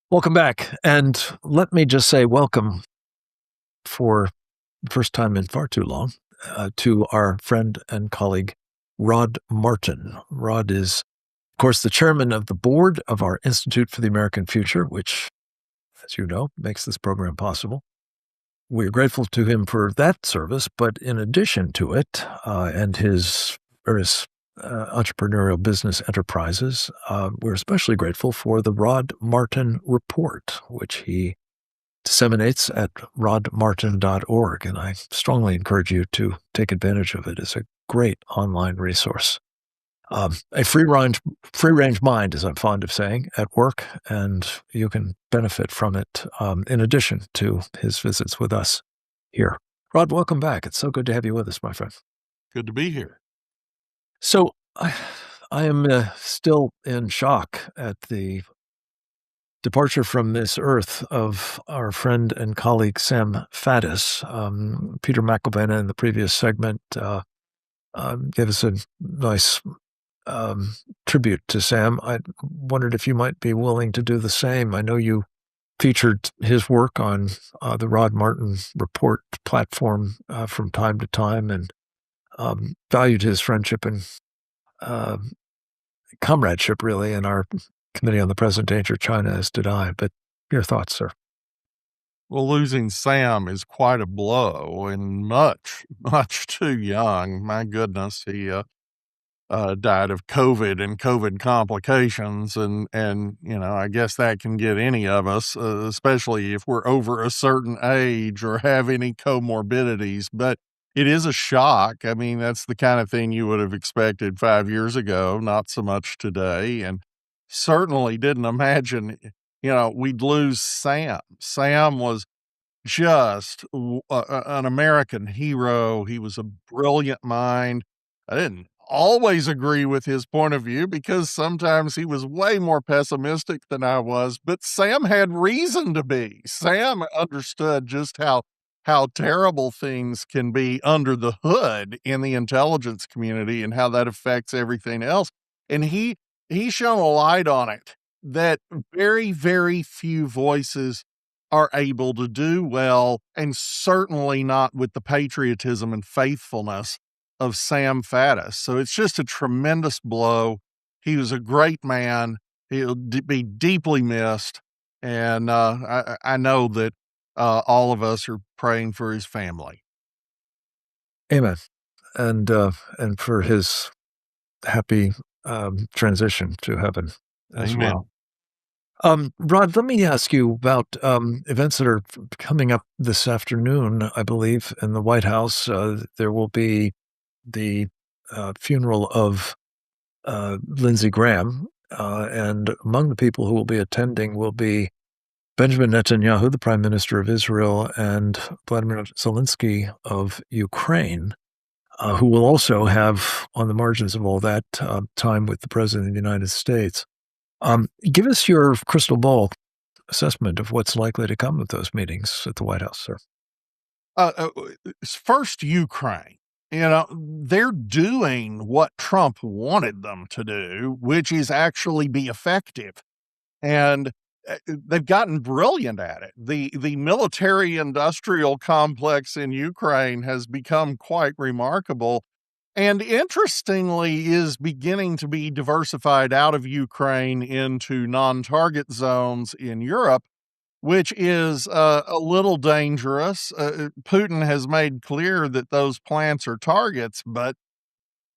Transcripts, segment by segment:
Welcome back. And let me just say welcome for the first time in far too long to our friend and colleague, Rod Martin. Rod is, of course, the chairman of the board of our Institute for the American Future, which, as you know, makes this program possible. We're grateful to him for that service, but in addition to it and his various entrepreneurial business enterprises, we're especially grateful for the Rod Martin Report, which he disseminates at rodmartin.org. And I strongly encourage you to take advantage of it. It's a great online resource. A free range mind, as I'm fond of saying, at work, and you can benefit from it in addition to his visits with us here. Rod, welcome back. It's so good to have you with us, my friend. Good to be here. So I am still in shock at the departure from this earth of our friend and colleague Sam Faddis. Peter McElvenna in the previous segment gave us a nice tribute to Sam. I wondered if you might be willing to do the same. I know you featured his work on the Rod Martin Report platform from time to time and valued his friendship and comradeship, really, in our Committee on the Present Danger of China, as did I. But your thoughts, sir? Well, losing Sam is quite a blow and much too young. My goodness, he died of COVID and COVID complications, and I guess that can get any of us, especially if we're over a certain age or have any comorbidities. But it is a shock. I mean, that's the kind of thing you would have expected 5 years ago, not so much today, and certainly didn't imagine, we'd lose Sam. Sam was just an American hero. He was a brilliant mind. I didn't always agree with his point of view because sometimes he was way more pessimistic than I was, but Sam had reason to be. Sam understood just how terrible things can be under the hood in the intelligence community and how that affects everything else. And he shone a light on it that very, very few voices are able to do well, and certainly not with the patriotism and faithfulness of Sam Faddis. So it's just a tremendous blow. He was a great man. He'll be deeply missed. And I know that all of us are praying for his family. Amen. And for his happy transition to heaven as Amen. well. Rod, let me ask you about events that are coming up this afternoon, I believe, in the White House. There will be the funeral of Lindsey Graham, and among the people who will be attending will be Benjamin Netanyahu, the Prime Minister of Israel, and Vladimir Zelensky of Ukraine, who will also have, on the margins of all that, time with the President of the United States. Give us your crystal ball assessment of what's likely to come of those meetings at the White House, sir. First, Ukraine. They're doing what Trump wanted them to do, which is actually be effective. And they've gotten brilliant at it. The military industrial complex in Ukraine has become quite remarkable, and interestingly is beginning to be diversified out of Ukraine into non-target zones in Europe, which is a little dangerous. Putin has made clear that those plants are targets, but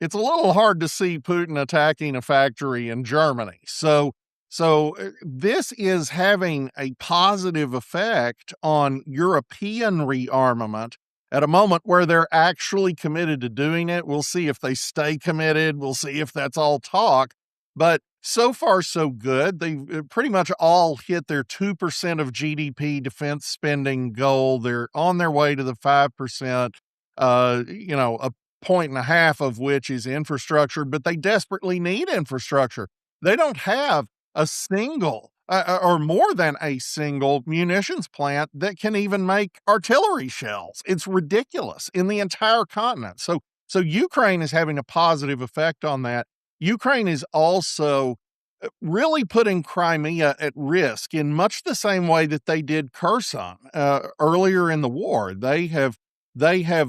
it's a little hard to see Putin attacking a factory in Germany. So this is having a positive effect on European rearmament at a moment where they're actually committed to doing it. We'll see if they stay committed. We'll see if that's all talk. But so far, so good. They've pretty much all hit their 2% of GDP defense spending goal. They're on their way to the 5%, a point and a half of which is infrastructure, but they desperately need infrastructure. They don't have a single or more than a single munitions plant that can even make artillery shells. It's ridiculous in the entire continent. So Ukraine is having a positive effect on that. Ukraine is also really putting Crimea at risk in much the same way that they did Kherson earlier in the war. They have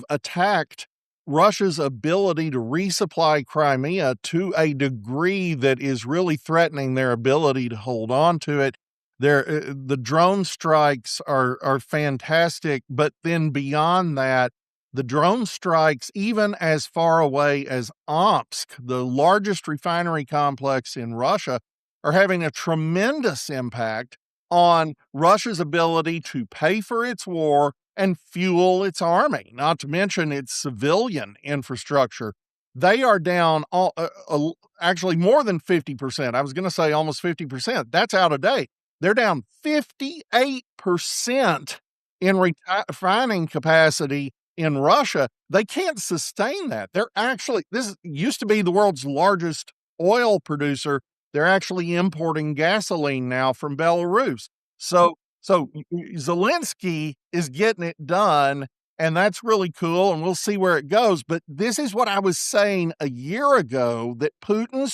attacked Russia's ability to resupply Crimea to a degree that is really threatening their ability to hold on to it. The drone strikes are fantastic, but then beyond that, the drone strikes, even as far away as Omsk, the largest refinery complex in Russia, are having a tremendous impact on Russia's ability to pay for its war and fuel its army, not to mention its civilian infrastructure. They are down actually more than 50%. I was going to say almost 50%. That's out of date. They're down 58% in refining capacity in Russia. They can't sustain that. This used to be the world's largest oil producer. They're actually importing gasoline now from Belarus. So Zelensky is getting it done, and that's really cool, and we'll see where it goes. But this is what I was saying a year ago, that Trump's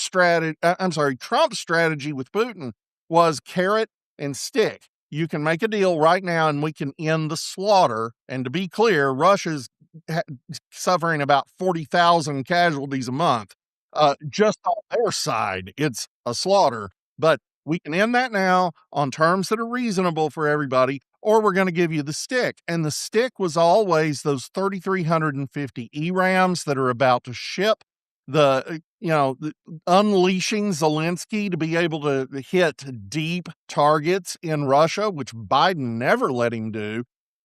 strategy with Putin was carrot and stick. You can make a deal right now and we can end the slaughter. And to be clear, Russia's suffering about 40,000 casualties a month. Just on their side, it's a slaughter. But we can end that now on terms that are reasonable for everybody, or we're going to give you the stick. And the stick was always those 3,350 ERAMs that are about to ship, unleashing Zelensky to be able to hit deep targets in Russia, which Biden never let him do,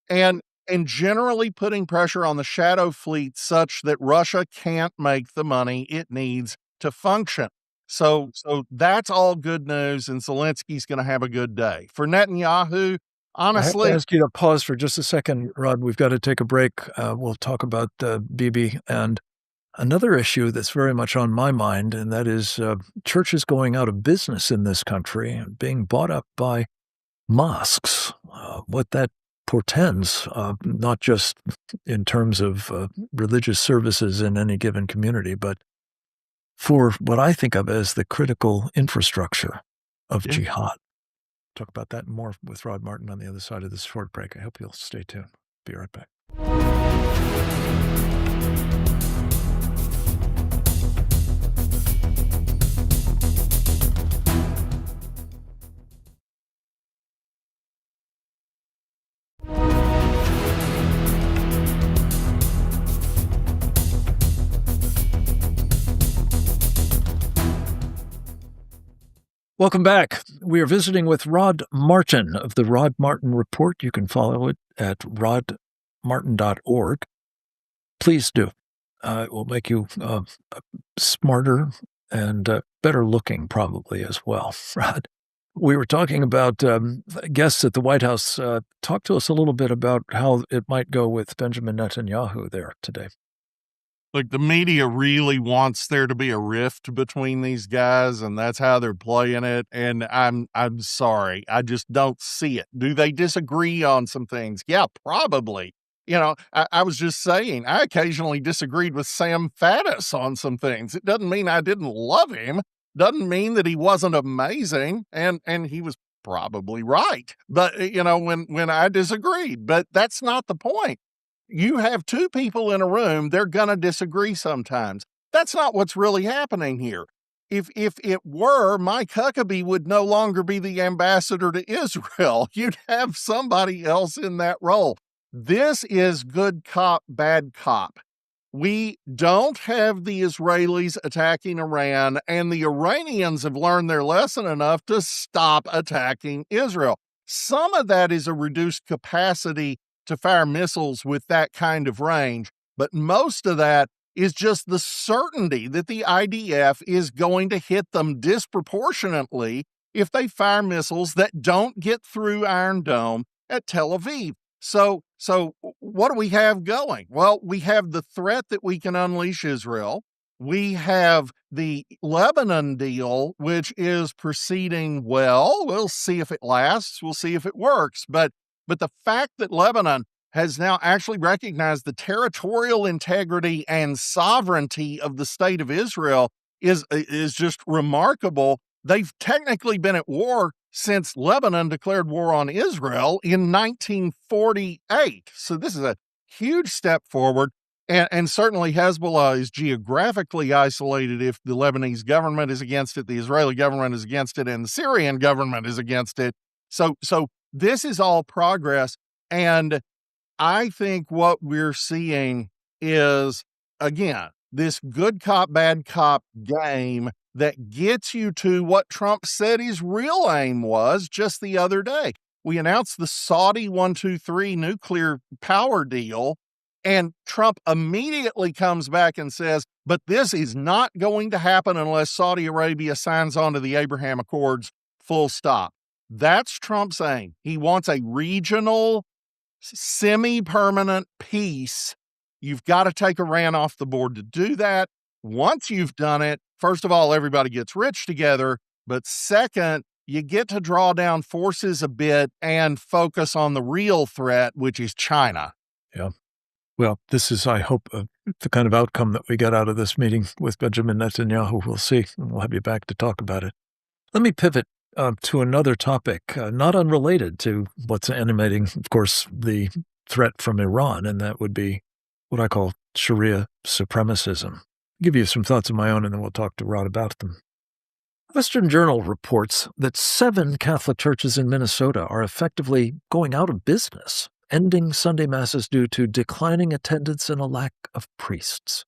and generally putting pressure on the shadow fleet such that Russia can't make the money it needs to function. So that's all good news, and Zelensky's going to have a good day. For Netanyahu, honestly, I have to ask you to pause for just a second, Rod. We've got to take a break. We'll talk about Bibi and another issue that's very much on my mind, and that is churches going out of business in this country and being bought up by mosques. What that portends, not just in terms of religious services in any given community, but for what I think of as the critical infrastructure of jihad. Talk about that and more with Rod Martin on the other side of this short break. I hope you'll stay tuned. Be right back. Welcome back. We are visiting with Rod Martin of the Rod Martin Report. You can follow it at rodmartin.org. Please do. It will make you smarter and better looking probably as well, Rod. We were talking about guests at the White House. Talk to us a little bit about how it might go with Benjamin Netanyahu there today. Look, the media really wants there to be a rift between these guys, and that's how they're playing it. And I'm sorry, I just don't see it. Do they disagree on some things? Yeah, probably. I was just saying, I occasionally disagreed with Sam Faddis on some things. It doesn't mean I didn't love him. Doesn't mean that he wasn't amazing, and he was probably right. But when I disagreed, but that's not the point. You have two people in a room, they're going to disagree sometimes. That's not what's really happening here. If it were, Mike Huckabee would no longer be the ambassador to Israel. You'd have somebody else in that role. This is good cop, bad cop. We don't have the Israelis attacking Iran, and the Iranians have learned their lesson enough to stop attacking Israel. Some of that is a reduced capacity to fire missiles with that kind of range, but most of that is just the certainty that the IDF is going to hit them disproportionately if they fire missiles that don't get through Iron Dome at Tel Aviv. So what do we have going? Well, we have the threat that we can unleash Israel. We have the Lebanon deal, which is proceeding well. We'll see if it lasts. We'll see if it works. But the fact that Lebanon has now actually recognized the territorial integrity and sovereignty of the state of Israel is just remarkable. they've technically been at war since Lebanon declared war on Israel in 1948. So this is a huge step forward. And certainly Hezbollah is geographically isolated if the Lebanese government is against it, the Israeli government is against it, and the Syrian government is against it. So this is all progress. And I think what we're seeing is, again, this good cop, bad cop game that gets you to what Trump said his real aim was just the other day. We announced the Saudi 123 nuclear power deal, and Trump immediately comes back and says, but this is not going to happen unless Saudi Arabia signs on to the Abraham Accords, full stop. That's Trump's aim. He wants a regional, semi-permanent peace. You've got to take Iran off the board to do that. Once you've done it, first of all, everybody gets rich together. But second, you get to draw down forces a bit and focus on the real threat, which is China. Yeah. Well, this is, I hope, the kind of outcome that we get out of this meeting with Benjamin Netanyahu. We'll see, and we'll have you back to talk about it. Let me pivot to another topic, not unrelated to what's animating, of course, the threat from Iran, and that would be what I call Sharia supremacism. I'll give you some thoughts of my own, and then we'll talk to Rod about them. Western Journal reports that 7 Catholic churches in Minnesota are effectively going out of business, ending Sunday Masses due to declining attendance and a lack of priests.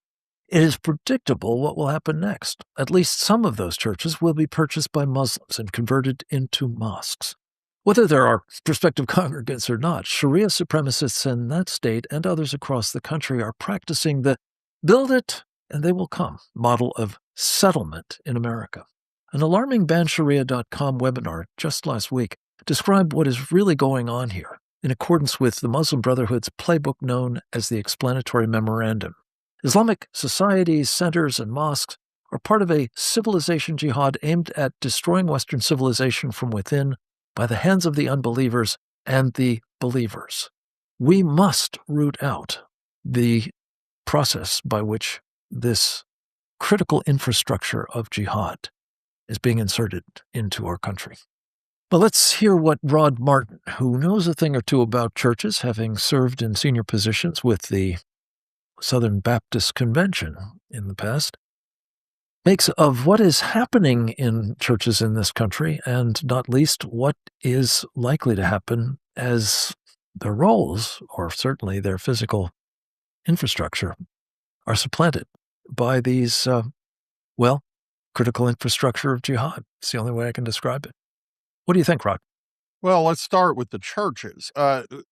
It is predictable what will happen next. At least some of those churches will be purchased by Muslims and converted into mosques. Whether there are prospective congregants or not, Sharia supremacists in that state and others across the country are practicing the build it and they will come model of settlement in America. An alarming bansharia.com webinar just last week described what is really going on here in accordance with the Muslim Brotherhood's playbook known as the Explanatory Memorandum. Islamic societies, centers, and mosques are part of a civilization jihad aimed at destroying Western civilization from within by the hands of the unbelievers and the believers. We must root out the process by which this critical infrastructure of jihad is being inserted into our country. But let's hear what Rod Martin, who knows a thing or two about churches, having served in senior positions with the Southern Baptist Convention in the past, makes of what is happening in churches in this country, and not least what is likely to happen as their roles, or certainly their physical infrastructure, are supplanted by these, critical infrastructure of jihad. It's the only way I can describe it. What do you think, Rod? Well, let's start with the churches.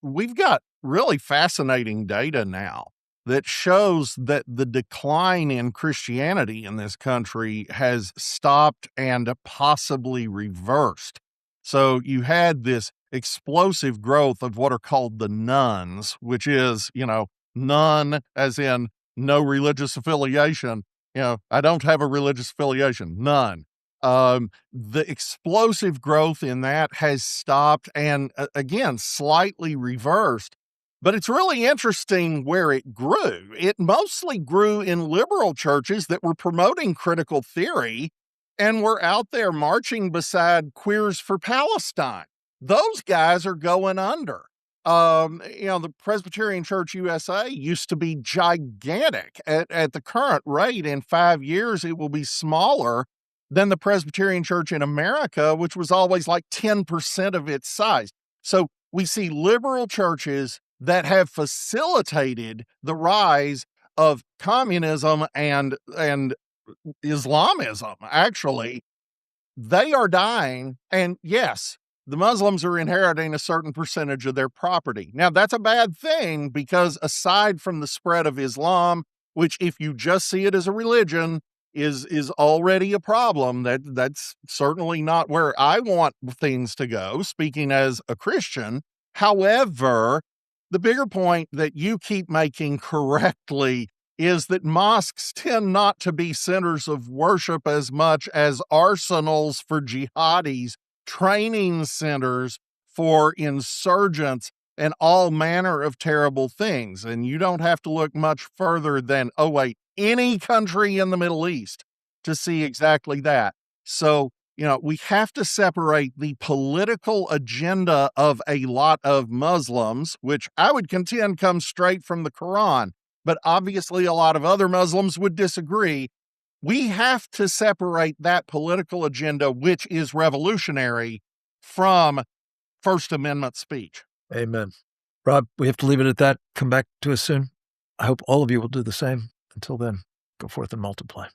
We've got really fascinating data now that shows that the decline in Christianity in this country has stopped and possibly reversed. So you had this explosive growth of what are called the nones, which is, none as in no religious affiliation. I don't have a religious affiliation, none. The explosive growth in that has stopped and, again, slightly reversed. But it's really interesting where it grew. It mostly grew in liberal churches that were promoting critical theory and were out there marching beside Queers for Palestine. Those guys are going under. The Presbyterian Church USA used to be gigantic. At the current rate, in 5 years, it will be smaller than the Presbyterian Church in America, which was always like 10% of its size. So we see liberal churches that have facilitated the rise of communism and Islamism, actually. They are dying, and yes, the Muslims are inheriting a certain percentage of their property. Now, that's a bad thing because aside from the spread of Islam, which if you just see it as a religion, is already a problem, that's certainly not where I want things to go, speaking as a Christian. However, the bigger point that you keep making correctly is that mosques tend not to be centers of worship as much as arsenals for jihadis, training centers for insurgents, and all manner of terrible things. And you don't have to look much further than, any country in the Middle East to see exactly that. So we have to separate the political agenda of a lot of Muslims, which I would contend comes straight from the Quran, but obviously a lot of other Muslims would disagree. We have to separate that political agenda, which is revolutionary, from First Amendment speech. Amen. Rob, we have to leave it at that. Come back to us soon. I hope all of you will do the same. Until then, go forth and multiply.